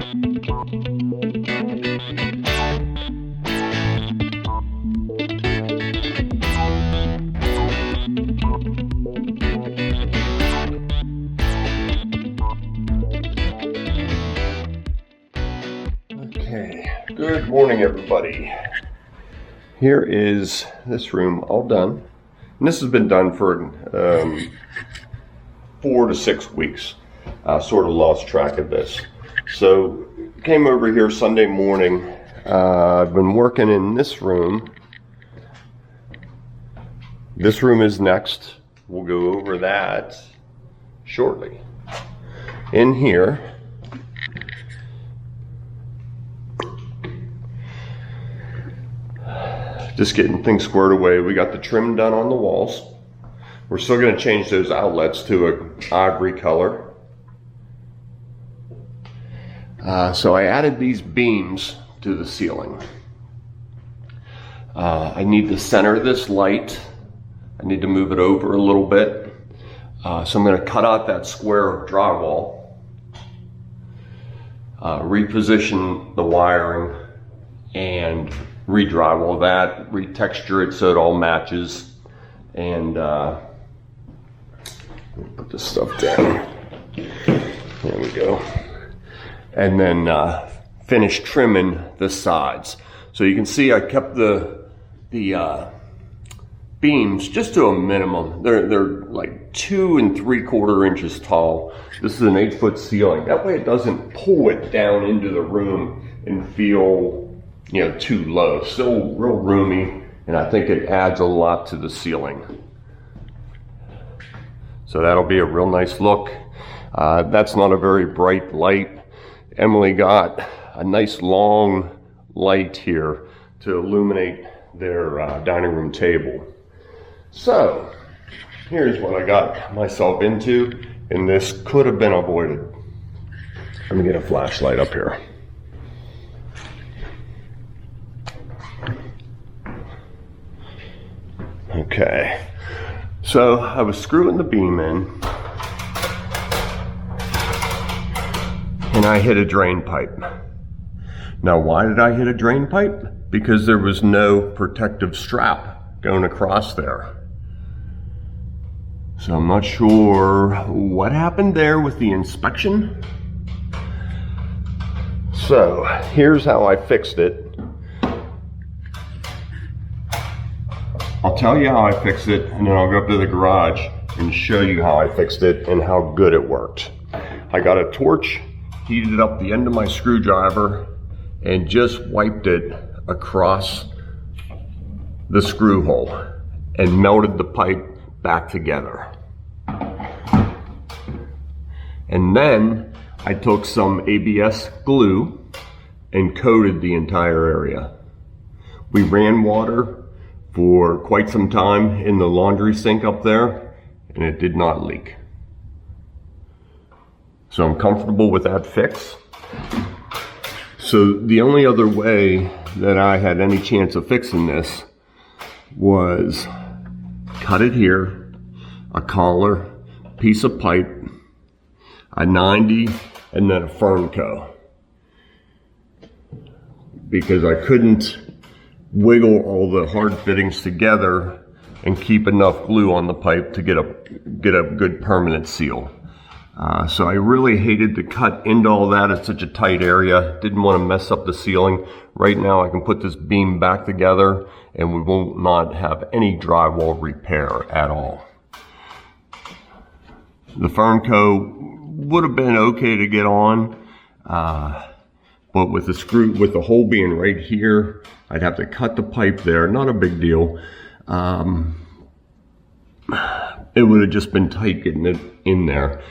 Okay, good morning everybody. Here is this room all done. And this has been done for 4 to 6 weeks. Sort of lost track of this. So came over here Sunday morning. I've been working in this room. This room is next. We'll go over that shortly. In here, just getting things squared away. We got the trim done on the walls. We're still going to change those outlets to an ivory color. So I added these beams to the ceiling. I need to center this light. I need to move it over a little bit. So I'm going to cut out that square of drywall, reposition the wiring, and re-drywall that, retexture it so it all matches, and put this stuff down. There we go. And then finish trimming the sides. So you can see I kept the beams just to a minimum. They're like 2 3/4 inches tall. This is an 8-foot ceiling. That way it doesn't pull it down into the room and feel, you know, too low. Still real roomy, and I think it adds a lot to the ceiling. So that'll be a real nice look. That's not a very bright light. Emily got a nice long light here to illuminate their dining room table. So here's what I got myself into, and this could have been avoided. Let me get a flashlight up here. Okay, so I was screwing the beam in, and I hit a drain pipe. Now, why did I hit a drain pipe? Because there was no protective strap going across there. So I'm not sure what happened there with the inspection. So here's how I fixed it. I'll tell you how I fixed it, and then I'll go up to the garage and show you how I fixed it and how good it worked. I got a torch, heated up the end of my screwdriver, and just wiped it across the screw hole and melted the pipe back together. And then I took some ABS glue and coated the entire area. We ran water for quite some time in the laundry sink up there, and it did not leak. So I'm comfortable with that fix. So the only other way that I had any chance of fixing this was cut it here, a collar, piece of pipe, a 90, and then a Fernco. Because I couldn't wiggle all the hard fittings together and keep enough glue on the pipe to get a good permanent seal. So I really hated to cut into all that. It's such a tight area. Didn't want to mess up the ceiling. Right now I can put this beam back together and we will not have any drywall repair at all. The Fernco would have been okay to get on, but with the hole being right here, I'd have to cut the pipe there. Not a big deal. It would have just been tight getting it in there.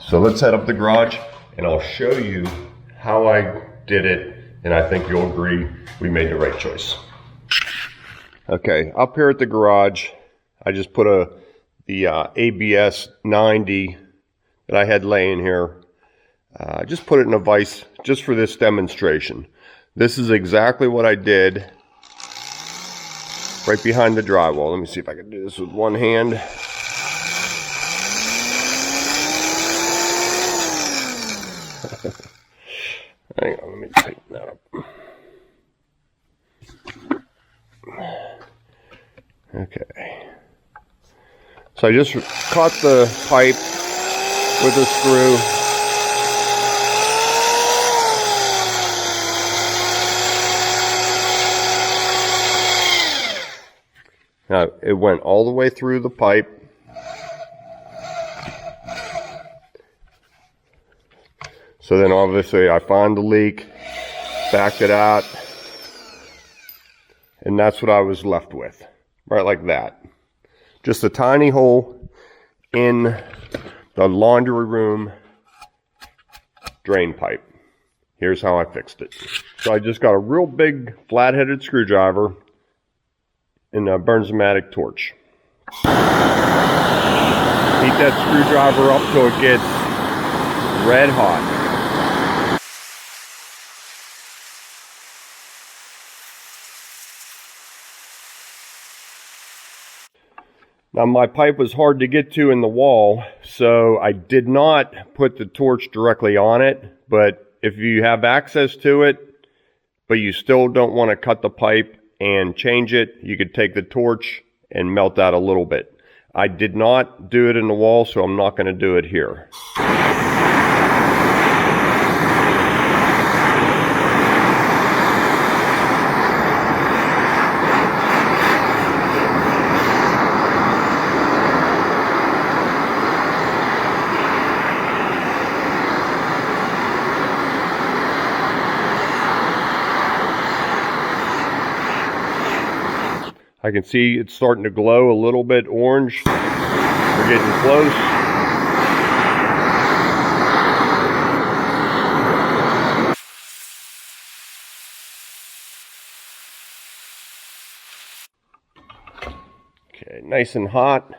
So let's head up the garage and I'll show you how I did it, and I think you'll agree we made the right choice. Okay, up here at the garage, I just put the ABS 90 that I had laying here. Just put it in a vise just for this demonstration. This is exactly what I did right behind the drywall. Let me see if I can do this with one hand. Hang on, let me tighten that up. Okay. So I just caught the pipe with a screw. Now, it went all the way through the pipe. So then obviously I found the leak, backed it out, and that's what I was left with, right like that. Just a tiny hole in the laundry room drain pipe. Here's how I fixed it. So I just got a real big flat-headed screwdriver and a Bernzomatic torch. Heat that screwdriver up till it gets red hot. Now my pipe was hard to get to in the wall, so I did not put the torch directly on it, but if you have access to it, but you still don't want to cut the pipe and change it, you could take the torch and melt that a little bit. I did not do it in the wall, so I'm not going to do it here. I can see it's starting to glow a little bit orange. We're getting close. Okay, nice and hot.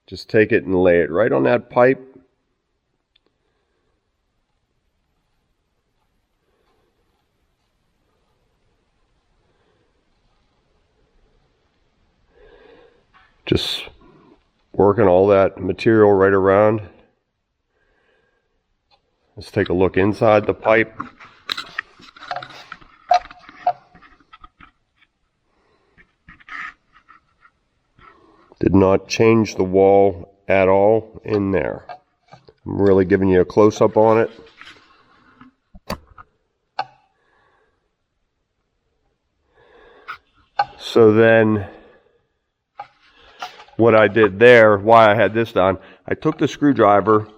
Just take it and lay it right on that pipe. Just working all that material right around. Let's take a look inside the pipe. Did not change the wall at all in there. I'm really giving you a close-up on it. So then what I did there, why I had this done, I took the screwdriver,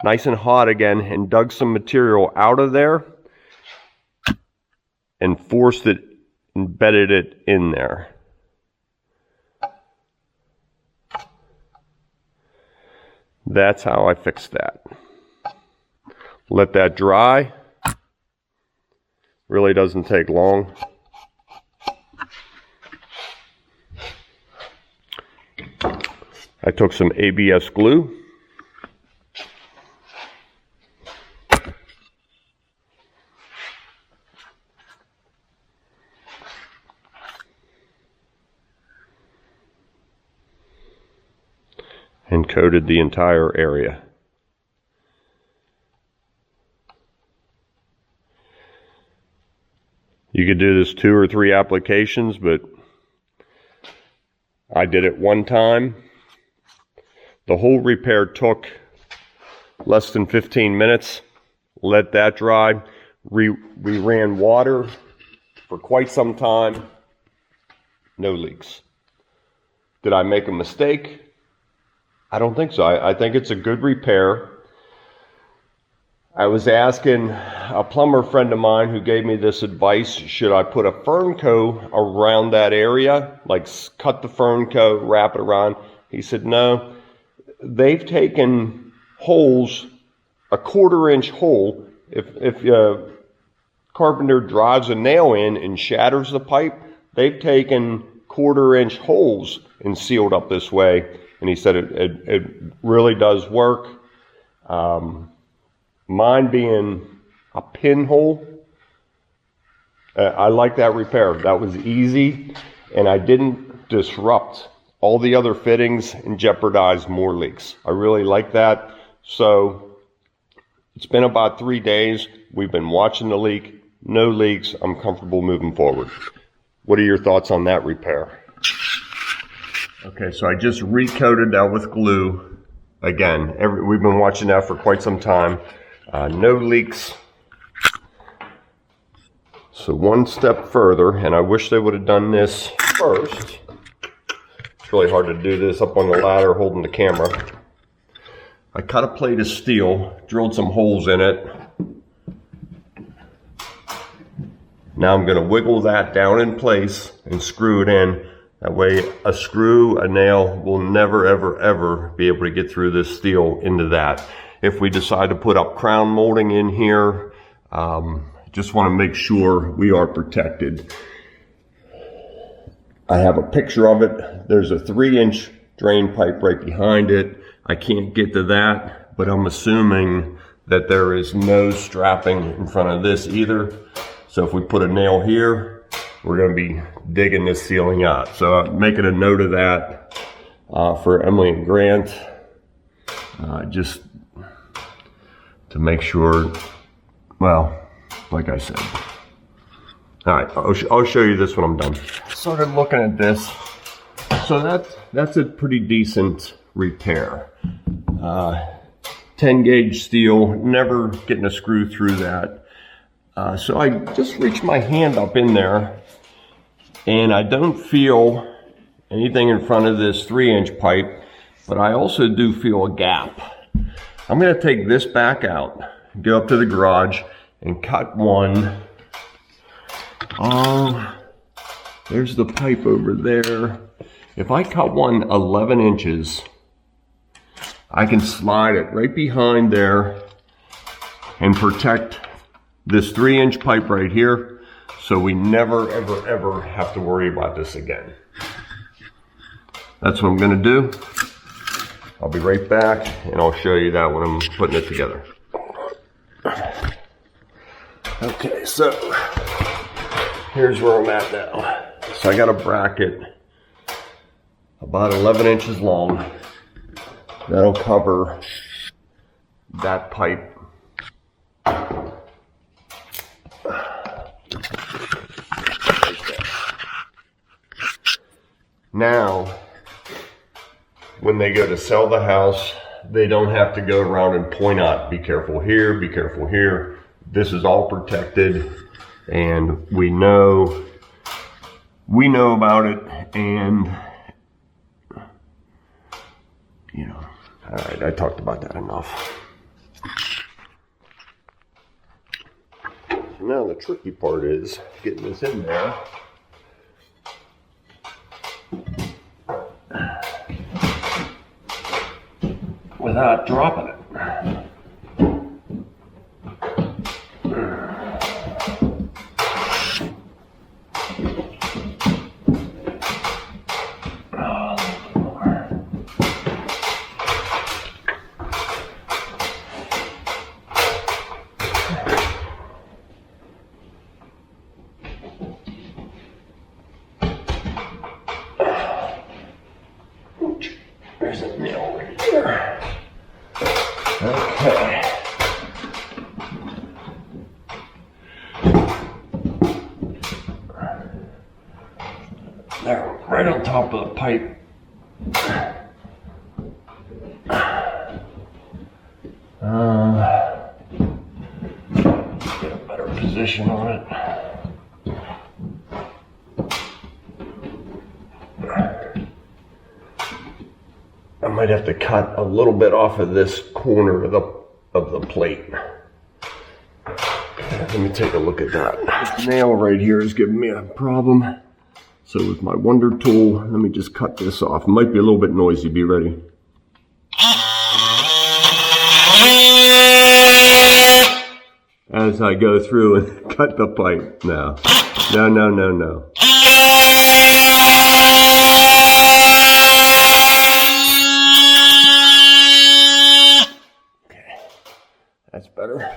nice and hot again, and dug some material out of there and forced it, embedded it in there. That's how I fixed that. Let that dry. Really doesn't take long. I took some ABS glue. And coated the entire area. You could do this 2 or 3 applications, but I did it one time. The whole repair took less than 15 minutes. Let that dry. We ran water for quite some time. No leaks. Did I make a mistake? I don't think so. I think it's a good repair. I was asking a plumber friend of mine who gave me this advice, should I put a fern coat around that area? Like cut the fern coat, wrap it around. He said, no. They've taken holes, a 1/4-inch hole. If a carpenter drives a nail in and shatters the pipe, they've taken 1/4-inch holes and sealed up this way. And he said it really does work. Mine being a pinhole, I like that repair. That was easy, and I didn't disrupt all the other fittings and jeopardize more leaks. I really like that. So It's been about 3 days. We've been watching the leak. No leaks. I'm comfortable moving forward. What are your thoughts on that repair? Okay, so I just recoated that with glue. Again, we've been watching that for quite some time. No leaks. So one step further, and I wish they would have done this first. It's really hard to do this up on the ladder holding the camera. I cut a plate of steel, drilled some holes in it. Now I'm going to wiggle that down in place and screw it in. That way a screw, a nail will never, ever, ever be able to get through this steel into that. If we decide to put up crown molding in here, just want to make sure we are protected. I have a picture of it. There's a 3-inch drain pipe right behind it. I can't get to that, but I'm assuming that there is no strapping in front of this either. So if we put a nail here, we're going to be digging this ceiling out. So I'm making a note of that for Emily and Grant, just to make sure, well, like I said. All right, I'll show you this when I'm done. Started looking at this. So that's a pretty decent repair. 10 gauge steel, never getting a screw through that. So I just reached my hand up in there and I don't feel anything in front of this 3-inch pipe, but I also do feel a gap. I'm going to take this back out, go up to the garage and cut one. There's the pipe over there. If I cut one 11 inches, I can slide it right behind there and protect this 3-inch pipe right here, so we never, ever, ever have to worry about this again. That's what I'm gonna do. I'll be right back and I'll show you that when I'm putting it together. Okay, so here's where I'm at now. So I got a bracket about 11 inches long. That'll cover that pipe. Now, when they go to sell the house, they don't have to go around and point out, be careful here, be careful here. This is all protected and we know about it, and you know, all right, I talked about that enough. Now the tricky part is getting this in there. Without dropping it. There's a nail right there. Okay. There, right on top of the pipe. Get a better position on it. I might have to cut a little bit off of this corner of the plate. Let me take a look at that. This nail right here is giving me a problem. So with my Wonder tool, let me just cut this off. It might be a little bit noisy. Be ready. As I go through and cut the pipe. No. No. That's better.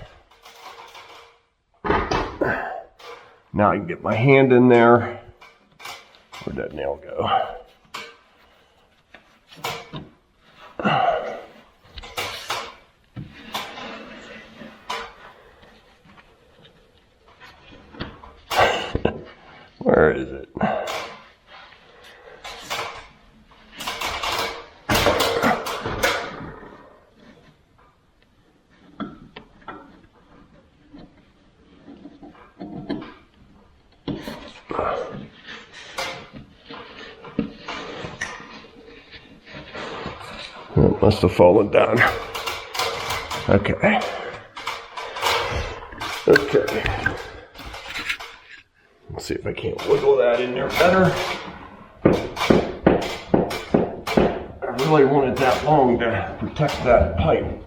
Now I can get my hand in there. Where'd that nail go? Where is it? It must have fallen down. Okay. Okay. Let's see if I can't wiggle that in there better. I really want it that long to protect that pipe.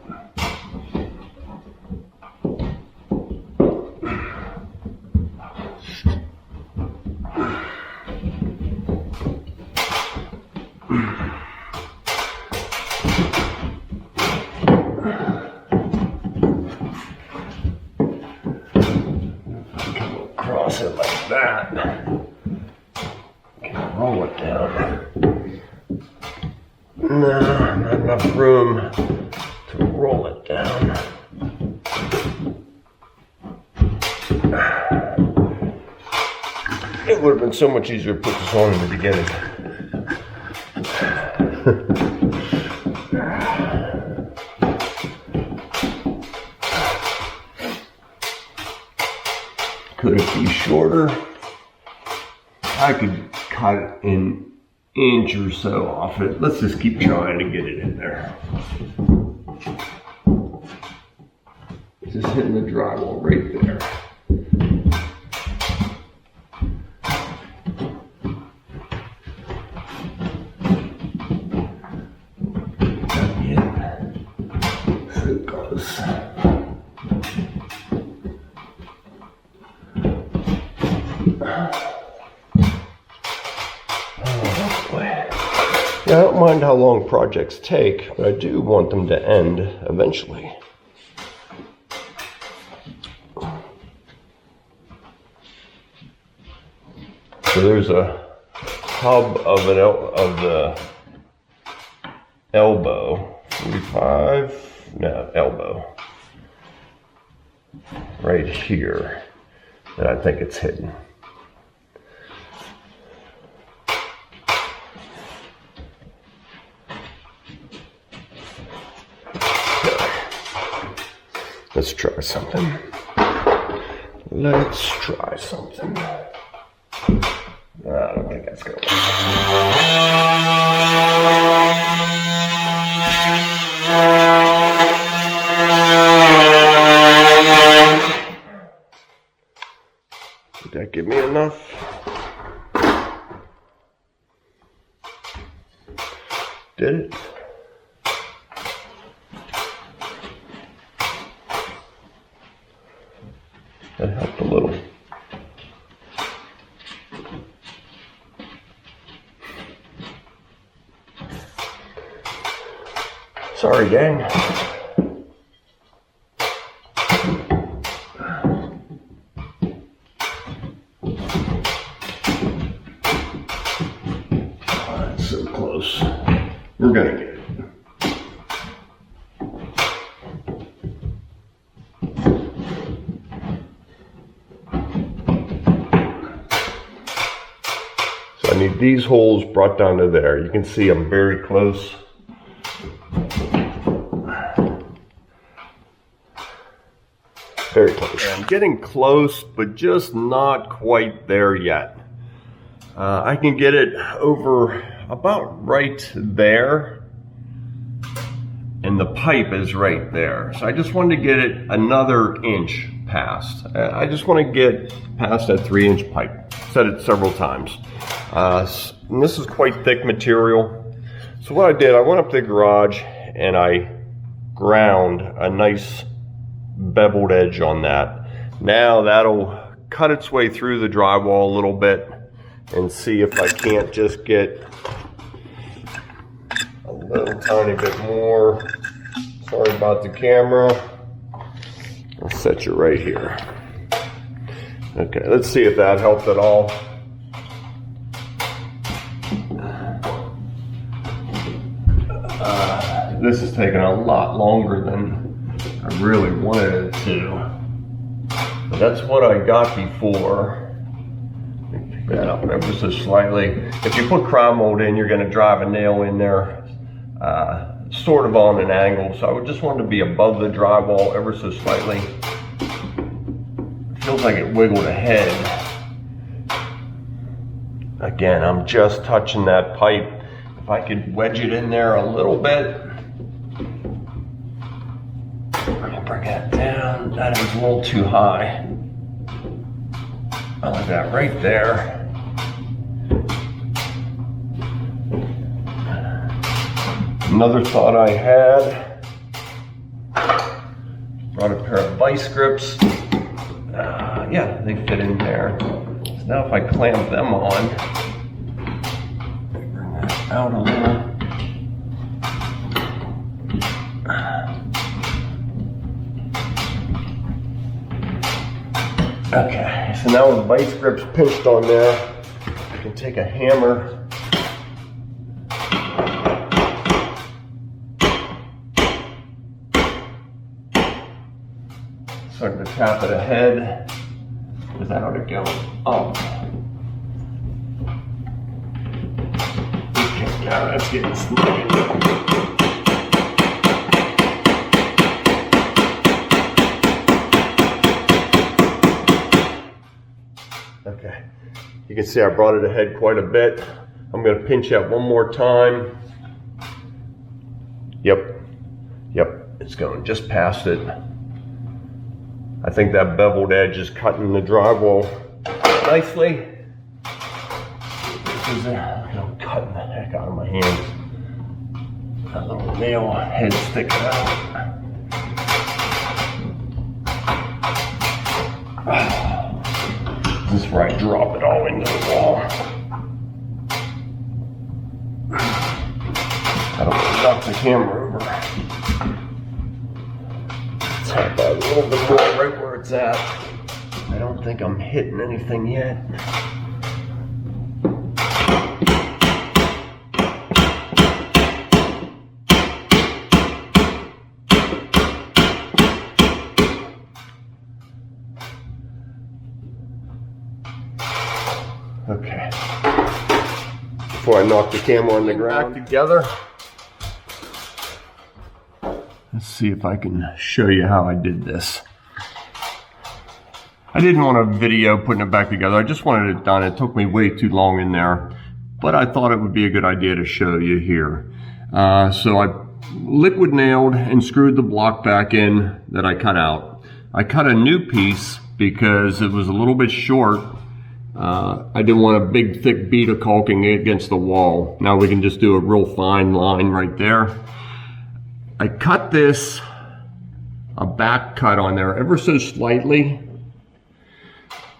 Cross it like that. Can roll it down. No, not enough room to roll it down. It would have been so much easier to put this on in the beginning. Could it be shorter? I could cut it an inch or so off it. Let's just keep trying to get it in there. Just hitting the drywall right there. So it goes. Yeah, I don't mind how long projects take, but I do want them to end eventually. So there's a hub of the elbow, 45, no, elbow, right here, and I think it's hidden. Let's try something. Let's try something. I don't think that's gonna work. Did that give me enough? Did it? That helped a little. Sorry, gang. Alright, so close. We're gonna get it. I need these holes brought down to there. You can see I'm very close. Very close. I'm getting close, but just not quite there yet. I can get it over about right there, and the pipe is right there. So I just wanted to get it another inch past. I just want to get past that 3-inch pipe. Said it several times. And this is quite thick material. So what I did, I went up to the garage and I ground a nice beveled edge on that. Now that'll cut its way through the drywall a little bit and see if I can't just get a little tiny bit more. Sorry about the camera. I'll set you right here. Okay, let's see if that helped at all. This is taking a lot longer than I really wanted it to. But that's what I got before. Let me that up ever so slightly. If you put crown mold in, you're going to drive a nail in there sort of on an angle. So I just wanted to be above the drywall ever so slightly. It feels like it wiggled ahead. Again, I'm just touching that pipe. If I could wedge it in there a little bit. I'm gonna bring that down. That is a little too high. I like that right there. Another thought I had, brought a pair of vice grips. Yeah, they fit in there. So now if I clamp them on, bring that out a little. Okay, so now with the vice grips pinched on there, I can take a hammer starting to tap it ahead without it going up. Okay, now that's getting snug. Okay, you can see I brought it ahead quite a bit. I'm going to pinch that one more time. Yep, it's going just past it. I think that beveled edge is cutting the drywall nicely. This is cutting the heck out of my hands. That little nail head sticking out. This is where I drop it all into the wall. I don't want to knock the camera over. Tap that a little bit more right where it's at. I don't think I'm hitting anything yet. Okay. Before I knock the camera on the ground. Back together. Let's see if I can show you how I did this. I didn't want a video putting it back together. I just wanted it done. It took me way too long in there, but I thought it would be a good idea to show you here. So I liquid nailed and screwed the block back in that I cut out. I cut a new piece because it was a little bit short. I didn't want a big thick bead of caulking against the wall. Now we can just do a real fine line right there. I cut this, a back cut on there ever so slightly.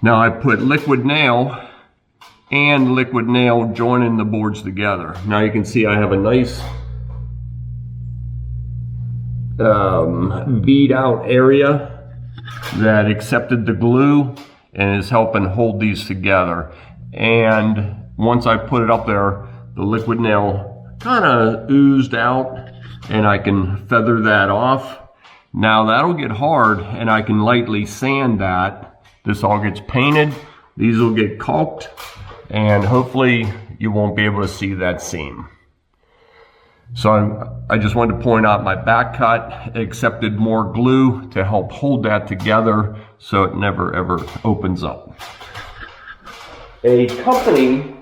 Now I put liquid nail and liquid nail joining the boards together. Now you can see I have a nice bead out area that accepted the glue and is helping hold these together. And once I put it up there, the liquid nail kind of oozed out and I can feather that off. Now that'll get hard and I can lightly sand that. This all gets painted, these will get caulked, and hopefully you won't be able to see that seam. So I just wanted to point out my back cut accepted more glue to help hold that together so it never ever opens up. A company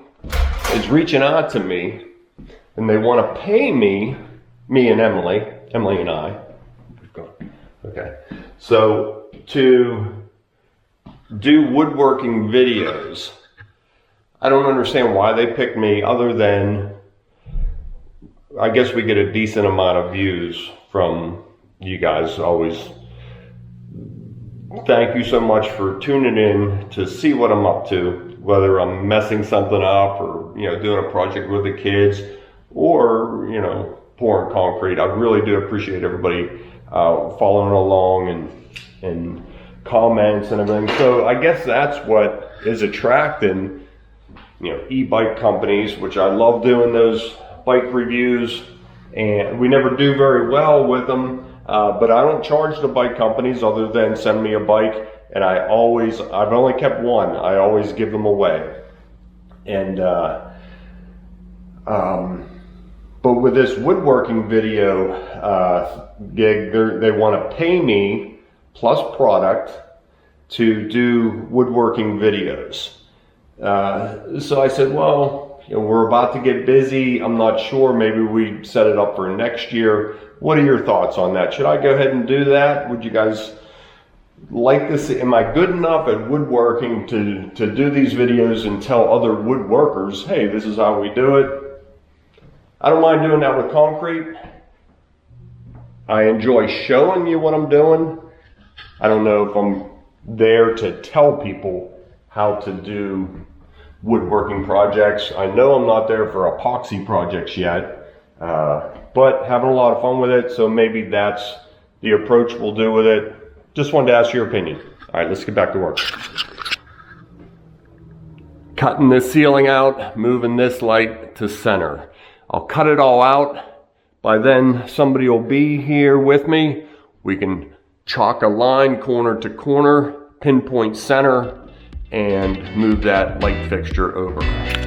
is reaching out to me and they want to pay me and Emily and I, okay, so to do woodworking videos. I don't understand why they picked me other than I guess we get a decent amount of views from you guys always. Thank you so much for tuning in to see what I'm up to, whether I'm messing something up or, doing a project with the kids or, pouring concrete. I really do appreciate everybody following along and comments and everything. So I guess that's what is attracting, e-bike companies, which I love doing those bike reviews, and we never do very well with them. But I don't charge the bike companies other than send me a bike, and I've only kept one. I always give them away. And but with this woodworking video gig, they want to pay me plus product to do woodworking videos. So I said, well, you know, we're about to get busy. I'm not sure. Maybe we set it up for next year. What are your thoughts on that? Should I go ahead and do that? Would you guys like this? Am I good enough at woodworking to do these videos and tell other woodworkers, hey, this is how we do it? I don't mind doing that with concrete. I enjoy showing you what I'm doing. I don't know if I'm there to tell people how to do woodworking projects. I know I'm not there for epoxy projects yet, but having a lot of fun with it, so maybe that's the approach we'll do with it. Just wanted to ask your opinion. All right, let's get back to work. Cutting this ceiling out, moving this light to center. I'll cut it all out. By then, somebody will be here with me. We can chalk a line corner to corner, pinpoint center, and move that light fixture over.